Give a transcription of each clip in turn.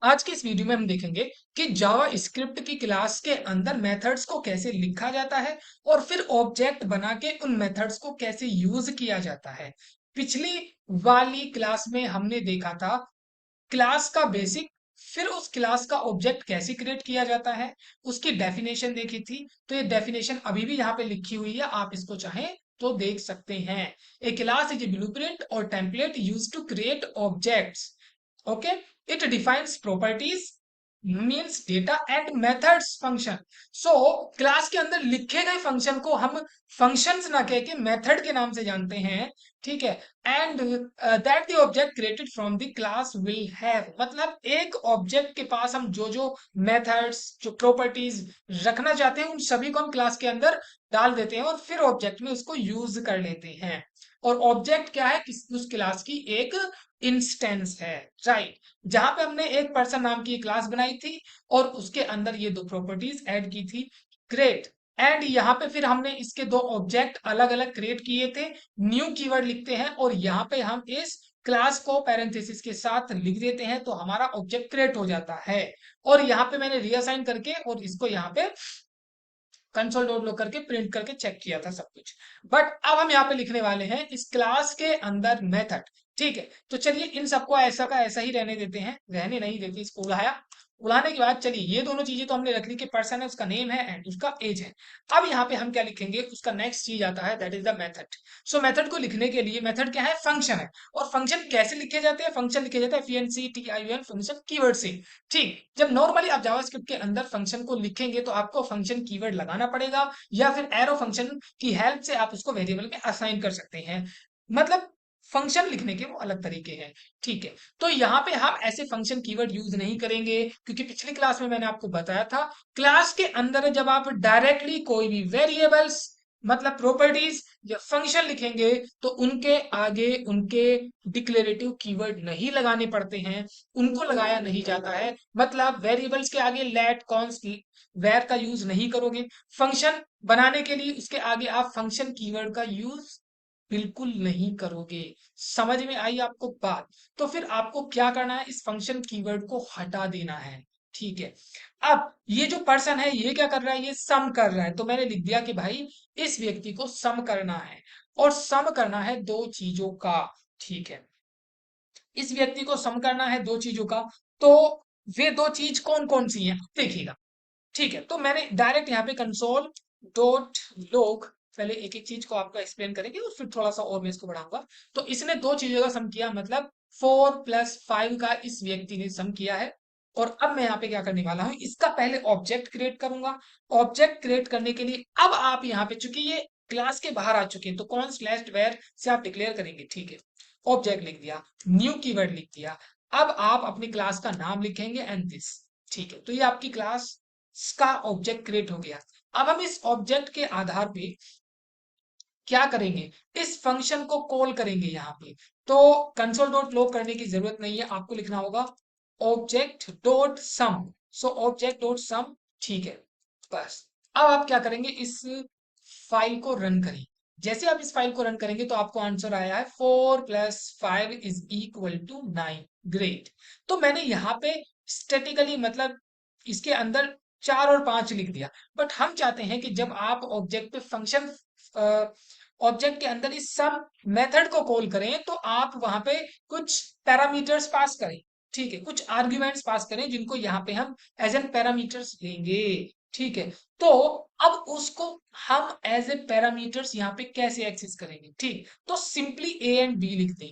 आज के इस वीडियो में हम देखेंगे कि जावा स्क्रिप्ट की क्लास के अंदर मेथड्स को कैसे लिखा जाता है और फिर ऑब्जेक्ट बना के उन मेथड्स को कैसे यूज किया जाता है। पिछली वाली क्लास में हमने देखा था क्लास का बेसिक, फिर उस क्लास का ऑब्जेक्ट कैसे क्रिएट किया जाता है, उसकी डेफिनेशन देखी थी। तो ये डेफिनेशन अभी भी यहाँ पे लिखी हुई है, आप इसको चाहें तो देख सकते हैं। A class is a blueprint और template use to create objects. Okay, it defines properties, means data and methods function. So class के अंदर लिखे गए फंक्शन को हम फंक्शंस ना कह के मेथड के नाम से जानते हैं। ठीक है। And that the object created from the class will have, मतलब एक ऑब्जेक्ट के पास हम जो जो मेथड्स, जो प्रॉपर्टीज रखना चाहते हैं उन सभी को हम क्लास के अंदर डाल देते हैं और फिर ऑब्जेक्ट में उसको यूज कर लेते हैं। और ऑब्जेक्ट क्या है, उस क्लास की एक इंस्टेंस है। राइट, जहां पे हमने एक पर्सन नाम की क्लास बनाई थी और उसके अंदर ये दो प्रॉपर्टीज ऐड की थी। ग्रेट। एंड यहाँ पे फिर हमने इसके दो ऑब्जेक्ट अलग अलग क्रिएट किए थे। न्यू कीवर्ड लिखते हैं और यहाँ पे हम इस क्लास को पैरेंथेसिस के साथ लिख देते हैं तो हमारा ऑब्जेक्ट क्रिएट हो जाता है। और यहाँ पे मैंने रीअसाइन करके और इसको यहाँ पे कंसोल डॉट लॉग करके प्रिंट करके चेक किया था सब कुछ। बट अब हम यहाँ पे लिखने वाले हैं इस क्लास के अंदर मेथड। ठीक है, तो चलिए इन सबको ऐसा का ऐसा ही रहने देते हैं, रहने नहीं देते, इसको उड़ाया। उड़ाने के बाद चलिए ये दोनों चीजें तो हमने रख ली कि पर्सन है, उसका नेम है एंड उसका एज है। अब यहाँ पे हम क्या लिखेंगे, उसका नेक्स्ट चीज आता है, that is the method. So method को लिखने के लिए, मेथड क्या है, फंक्शन है। और फंक्शन कैसे लिखे जाते हैं, फंक्शन लिखे जाते हैं FNCTION फंक्शन कीवर्ड से। ठीक, जब नॉर्मली आप जावास्क्रिप्ट के अंदर फंक्शन को लिखेंगे तो आपको फंक्शन कीवर्ड लगाना पड़ेगा या फिर एरो फंक्शन की हेल्प से आप उसको वेरिएबल में असाइन कर सकते हैं। मतलब फंक्शन लिखने के वो अलग तरीके हैं। ठीक है, तो यहाँ पे हम ऐसे फंक्शन कीवर्ड यूज नहीं करेंगे क्योंकि पिछली क्लास में मैंने आपको बताया था क्लास के अंदर जब आप डायरेक्टली कोई भी वेरिएबल्स, मतलब प्रॉपर्टीज या फंक्शन लिखेंगे तो उनके आगे उनके डिक्लेरेटिव कीवर्ड नहीं लगाने पड़ते हैं, उनको लगाया नहीं जाता है। मतलब वेरिएबल्स के आगे लेट, कॉन्स्ट, वेर का यूज नहीं करोगे। फंक्शन बनाने के लिए उसके आगे आप फंक्शन कीवर्ड का यूज बिल्कुल नहीं करोगे। समझ में आई आपको बात? तो फिर आपको क्या करना है, इस फंक्शन कीवर्ड को हटा देना है। ठीक है। अब ये जो पर्सन है ये क्या कर रहा है, ये सम कर रहा है, तो मैंने लिख दिया कि भाई इस व्यक्ति को सम करना है। और सम करना है दो चीजों का। ठीक है, इस व्यक्ति को सम करना है दो चीजों का। तो वे दो चीज कौन कौन सी हैं देखिएगा। ठीक है, तो मैंने डायरेक्ट यहाँ पे कंसोल डॉट लॉग, पहले एक एक चीज को आपको एक्सप्लेन करेंगे और फिर थोड़ा सा और मैं इसको बढ़ाऊंगा। तो इसने दो चीजों का सम किया, मतलब 4 + 5 का इस व्यक्ति ने सम किया है। और अब मैं यहाँ पे क्या करने वाला हूँ, इसका पहले ऑब्जेक्ट क्रिएट करूंगा। ऑब्जेक्ट क्रिएट करने के लिए अब आप यहाँ पे, चूंकि ये क्लास के बाहर आ चुके हैं तो कौन स्लैश वेर से आप डिक्लेयर करेंगे। ठीक है, ऑब्जेक्ट लिख दिया, न्यू कीवर्ड लिख दिया। अब आप अपनी क्लास का नाम लिखेंगे एंड दिस। ठीक है, तो ये आपकी क्लास का ऑब्जेक्ट क्रिएट हो गया। अब हम इस ऑब्जेक्ट के आधार पे क्या करेंगे, इस फंक्शन को कॉल करेंगे यहाँ पे। तो कंसोल डॉट लॉग करने की जरूरत नहीं है, आपको लिखना होगा ऑब्जेक्ट डॉट सम। सो ऑब्जेक्ट डॉट सम। ठीक है, बस। अब आप क्या करेंगे, इस फाइल को रन करें। जैसे आप इस फाइल को रन करेंगे तो आपको आंसर आया है 4 + 5 = 9। ग्रेट। तो मैंने यहाँ पे स्टेटिकली, मतलब इसके अंदर 4 और 5 लिख दिया। बट हम चाहते हैं कि जब आप ऑब्जेक्ट पे फंक्शन, ऑब्जेक्ट के अंदर इस सब मेथड को कॉल करें तो आप वहां पे कुछ पैरामीटर्स पास करें। ठीक है, कुछ आर्ग्यूमेंट्स पास करें जिनको यहाँ पे हम एज एन पैरामीटर्स लेंगे। ठीक है, तो अब उसको हम एज ए पैरामीटर्स यहाँ पे कैसे एक्सेस करेंगे। ठीक, तो सिंपली ए एंड बी लिख दें।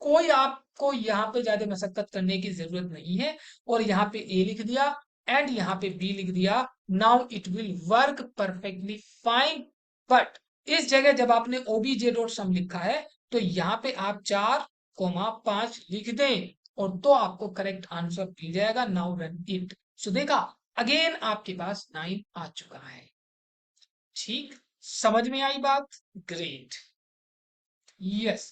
कोई आपको यहाँ पे ज्यादा मशक्कत करने की जरूरत नहीं है। और यहाँ पे ए लिख दिया एंड यहाँ पे बी लिख दिया। Now it will work perfectly fine. But इस जगह जब आपने ओबीजे डॉट सम लिखा है तो यहाँ पे आप 4, 5 लिख दें और तो आपको करेक्ट आंसर मिल जाएगा। Now run it. सो देखा, अगेन आपके पास 9 आ चुका है। ठीक, समझ में आई बात? Great, yes.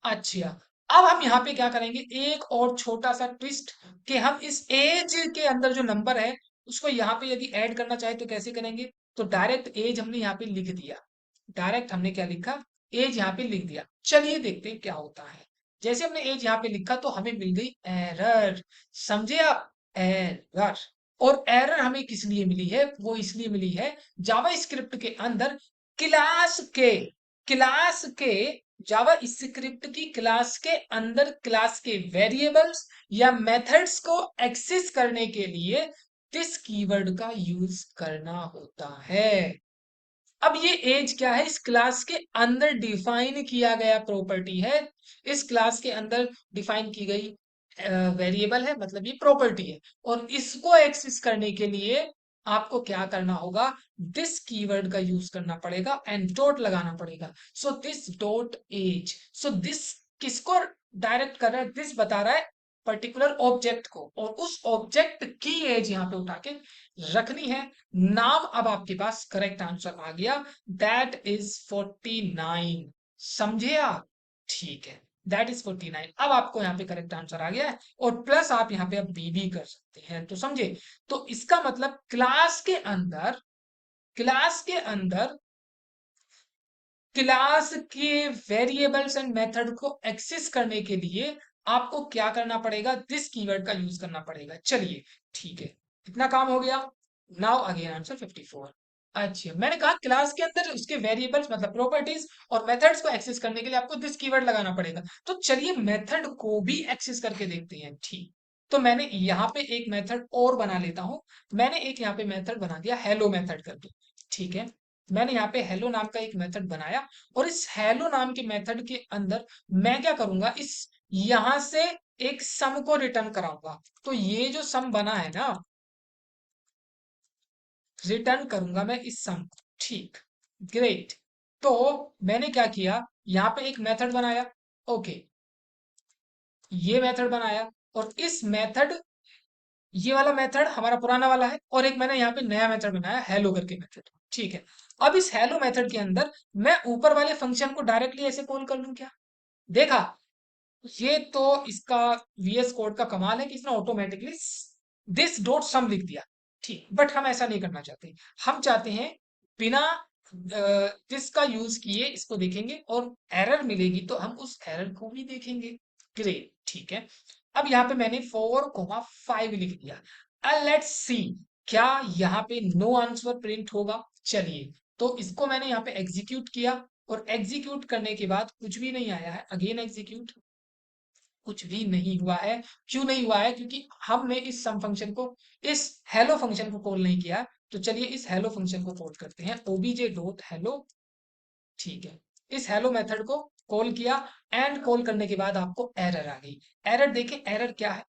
अच्छा, अब हम यहाँ पे क्या करेंगे, एक और छोटा सा ट्विस्ट, कि हम इस एज के अंदर जो नंबर है उसको यहाँ पे यदि ऐड करना चाहे तो कैसे करेंगे। तो डायरेक्ट एज हमने यहाँ पे लिख दिया, डायरेक्ट हमने क्या लिखा, एज यहाँ पे लिख दिया। चलिए देखते हैं क्या होता है। जैसे हमने एज यहाँ पे लिखा तो हमें मिल गई एरर। समझे आप? एरर। और एरर हमें किस लिए मिली है? वो इसलिए मिली है जावा स्क्रिप्ट के अंदर क्लास के क्लास के जावा स्क्रिप्ट की क्लास के अंदर क्लास के वेरिएबल्स या मेथड्स को एक्सेस करने के लिए दिस कीवर्ड का यूज करना होता है। अब ये एज क्या है? इस क्लास के अंदर डिफाइन किया गया प्रॉपर्टी है। इस क्लास के अंदर डिफाइन की गई वेरिएबल है, मतलब ये प्रॉपर्टी है। और इसको एक्सेस करने के लिए आपको क्या करना होगा? दिस कीवर्ड का यूज करना पड़ेगा एंड डॉट लगाना पड़ेगा। So this dot age. So this किसको डायरेक्ट कर रहा है? दिस बता रहा है पर्टिकुलर ऑब्जेक्ट को, और उस ऑब्जेक्ट की एज यहाँ पे उठा के रखनी है। नाम अब आपके पास करेक्ट आंसर आ गया, दैट इज 49। समझे आप? ठीक है, दैट इज 49। अब आपको यहाँ पे करेक्ट आंसर आ गया है, और प्लस आप यहाँ पे अब बी भी कर सकते हैं। तो समझे? तो इसका मतलब क्लास के अंदर क्लास के वेरिएबल्स एंड मेथड को एक्सेस करने के लिए आपको क्या करना पड़ेगा? दिस कीवर्ड का यूज करना पड़ेगा। चलिए ठीक है, इतना काम हो गया। Now again answer 54। अच्छा, मैंने कहा क्लास के अंदर उसके वेरिएबल्स मतलब प्रॉपर्टीज और मेथड्स को एक्सेस करने के लिए आपको दिस कीवर्ड लगाना पड़ेगा। तो चलिए मेथड को भी एक्सेस करके देखते हैं। ठीक, तो मैंने यहाँ पे एक मेथड और बना लेता हूं। मैंने एक यहाँ पे मेथड बना दिया हेलो मेथड करके। ठीक है, मैंने यहाँ पे हेलो नाम का एक मेथड बनाया, और इस हेलो नाम के मेथड के अंदर मैं क्या करूंगा? इस यहां से एक सम को रिटर्न कराऊंगा। तो ये जो सम बना है ना, रिटर्न करूंगा मैं इस सम को। ठीक, ग्रेट। तो मैंने क्या किया? यहाँ पे एक मेथड बनाया। ओके, ये मेथड बनाया, और इस मेथड ये वाला मेथड हमारा पुराना वाला है, और एक मैंने यहाँ पे नया मेथड बनाया हेलो करके मेथड। ठीक है, अब इस हेलो मेथड के अंदर मैं ऊपर वाले फंक्शन को डायरेक्टली ऐसे कॉल कर लूं क्या? देखा? ये तो इसका वीएस कोड का कमाल है कि इसने ऑटोमेटिकली दिस डॉट सम लिख दिया। ठीक, बट हम ऐसा नहीं करना चाहते। हम चाहते हैं बिना दिस का यूज किए इसको देखेंगे, और एरर मिलेगी तो हम उस एरर को भी देखेंगे। ग्रेट, ठीक है। अब यहाँ पे मैंने 4,5 लिख दिया। लेट्स सी, क्या यहाँ पे नो आंसर प्रिंट होगा? चलिए, तो इसको मैंने यहाँ पे एग्जीक्यूट किया, और एग्जीक्यूट करने के बाद कुछ भी नहीं आया है। अगेन एग्जीक्यूट, कुछ भी नहीं हुआ है। क्यों नहीं हुआ है? क्योंकि हमने इस सम फंक्शन को, इस हेलो फंक्शन को कॉल नहीं किया। तो चलिए इस हेलो फंक्शन को कॉल करते हैं, ओबीजे डॉट हेलो। ठीक है, इस हेलो मेथड को कॉल किया, एंड कॉल करने के बाद आपको एरर आ गई। एरर देखें, एरर क्या है?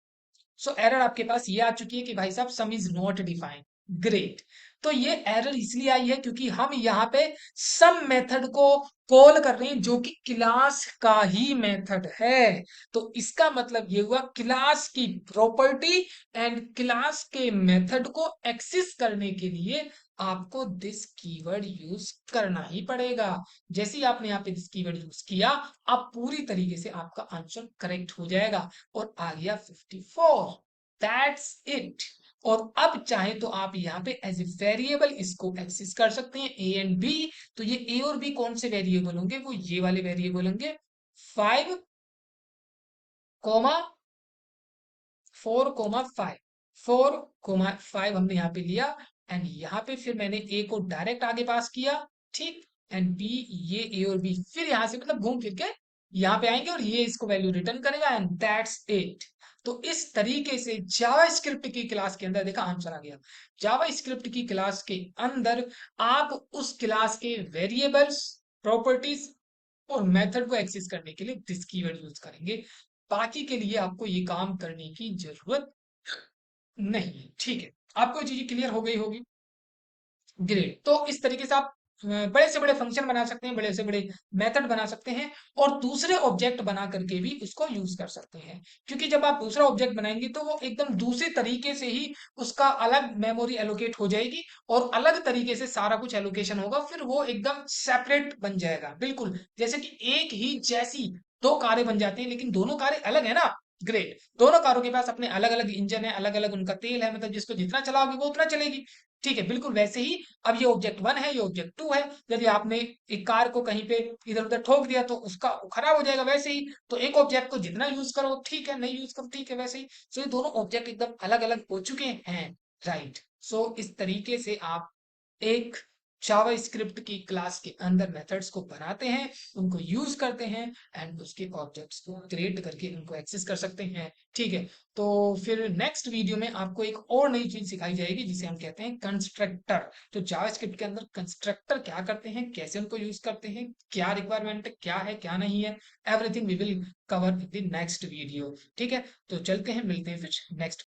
सो एरर आपके पास ये आ चुकी है कि भाई साहब सम इज नॉट डिफाइंड। ग्रेट। तो ये एरर इसलिए आई है क्योंकि हम यहाँ पे सम मेथड को कॉल कर रहे हैं, जो कि क्लास का ही मेथड है। तो इसका मतलब ये हुआ क्लास की प्रॉपर्टी एंड क्लास के मेथड को एक्सेस करने के लिए आपको दिस कीवर्ड यूज करना ही पड़ेगा। जैसे ही आपने यहाँ पे दिस कीवर्ड यूज किया, अब पूरी तरीके से आपका आंसर करेक्ट हो जाएगा, और आ गया 54। That's it. और अब चाहे तो आप यहाँ पे एज ए वेरिएबल इसको एक्सेस कर सकते हैं, ए एंड बी। तो ये ए और बी कौन से वेरिएबल होंगे? वो ये वाले वेरिएबल होंगे, 5, 4,5। 4,5 हमने यहाँ पे लिया, एंड यहाँ पे फिर मैंने ए को डायरेक्ट आगे पास किया। ठीक, एंड बी, ये ए और बी फिर यहाँ से मतलब घूम फिर के यहाँ पे आएंगे, और ये इसको वैल्यू रिटर्न करेगा, एंड दैट्स इट। तो इस तरीके से जावा स्क्रिप्ट की क्लास के अंदर, देखा आंसर आ गया। जावा स्क्रिप्ट की क्लास के अंदर आप उस क्लास के वेरिएबल्स, प्रॉपर्टीज और मेथड को एक्सेस करने के लिए दिस कीवर्ड यूज करेंगे। बाकी के लिए आपको ये काम करने की जरूरत नहीं है। ठीक है, आपको चीजें क्लियर हो गई होगी। ग्रेट। तो इस तरीके से आप बड़े से बड़े फंक्शन बना सकते हैं, बड़े से बड़े मेथड बना सकते हैं, और दूसरे ऑब्जेक्ट बना करके भी उसको यूज कर सकते हैं। क्योंकि जब आप दूसरा ऑब्जेक्ट बनाएंगे तो वो एकदम दूसरे तरीके से ही उसका अलग मेमोरी एलोकेट हो जाएगी, और अलग तरीके से सारा कुछ एलोकेशन होगा, फिर वो एकदम सेपरेट बन जाएगा। बिल्कुल जैसे कि एक ही जैसी दो कारें बन जाती हैं, लेकिन दोनों कारें अलग है ना, ग्रेट। दोनों कारों के पास अपने अलग अलग इंजन है, अलग अलग उनका तेल है, मतलब जिसको जितना चलाओगे वो उतना चलेगी। ठीक है, बिल्कुल वैसे ही अब ये ऑब्जेक्ट वन है, ये ऑब्जेक्ट टू है। यदि आपने एक कार को कहीं पे इधर उधर ठोक दिया तो उसका खराब हो जाएगा। वैसे ही तो एक ऑब्जेक्ट को जितना यूज करो ठीक है, नहीं यूज करो ठीक है, वैसे ही। सो ये दोनों ऑब्जेक्ट एकदम अलग अलग हो चुके हैं, राइट। सो इस तरीके से आप एक जावा स्क्रिप्ट की क्लास के अंदर मेथड्स को बनाते हैं, उनको यूज करते हैं एंड उसके ऑब्जेक्ट्स को क्रिएट करके उनको एक्सेस कर सकते हैं। ठीक है, तो फिर नेक्स्ट वीडियो में आपको एक और नई चीज सिखाई जाएगी जिसे हम कहते हैं कंस्ट्रक्टर। तो जावा स्क्रिप्ट के अंदर कंस्ट्रक्टर क्या करते हैं, कैसे उनको यूज करते हैं, क्या रिक्वायरमेंट क्या है क्या नहीं है, everything we will cover in the next video. ठीक है, तो चलते हैं, मिलते हैं फिर नेक्स्ट